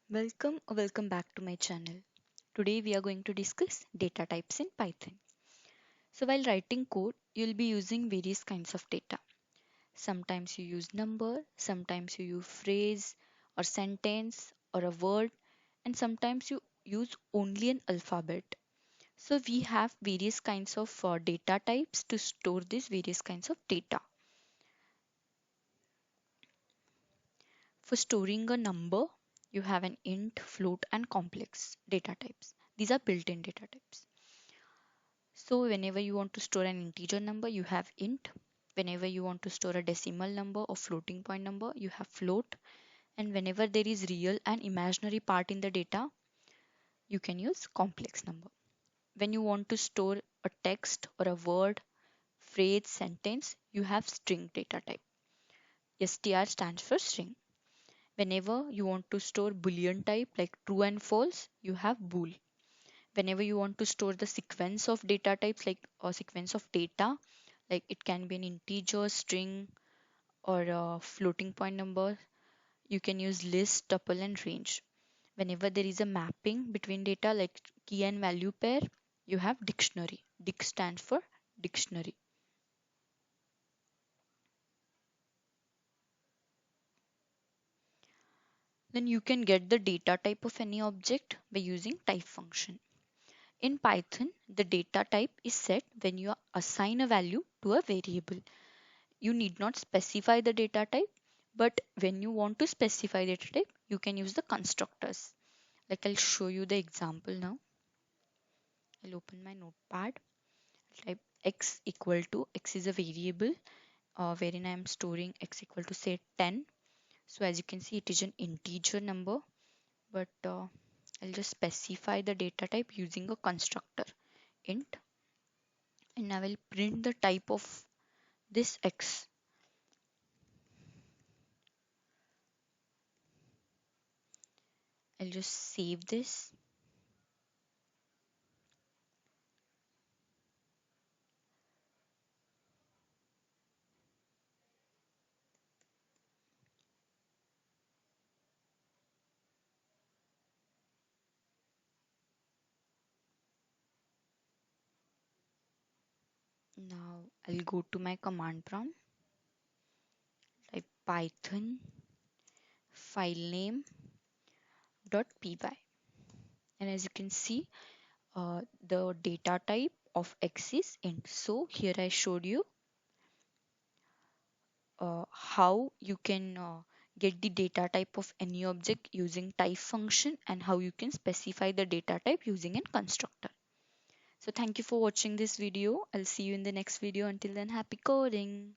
Welcome back to my channel. Today we are going to discuss data types in Python. So while writing code, you'll be using various kinds of data. Sometimes you use number, sometimes you use phrase or sentence or a word, and sometimes you use only an alphabet. So we have various kinds of data types to store these various kinds of data. For storing a number, you have an int, float, and complex data types. These are built-in data types. So whenever you want to store an integer number, you have int. Whenever you want to store a decimal number or floating point number, you have float. And whenever there is real and imaginary part in the data, you can use complex number. When you want to store a text or a word, phrase, sentence, you have string data type. str stands for string. Whenever you want to store boolean type like true and false, you have bool. Whenever you want to store the sequence of data types like a sequence of data, like it can be an integer, string, or a floating point number, you can use list, tuple, and range. Whenever there is a mapping between data like key and value pair, you have dictionary. Dic stands for dictionary. Then you can get the data type of any object by using type function. In Python, the data type is set when you assign a value to a variable. You need not specify the data type, but when you want to specify data type, you can use the constructors. Like I'll show you the example now. I'll open my notepad. Type x equal to x is a variable wherein I am storing x equal to say 10. So as you can see, it is an integer number, but I'll just specify the data type using a constructor int, and I will print the type of this x. I'll just save this. Now I'll go to my command prompt, type python filename dot py, and as you can see, the data type of x is int. So here I showed you how you can get the data type of any object using type function and how you can specify the data type using a constructor. So thank you for watching this video. I'll see you in the next video. Until then, happy coding.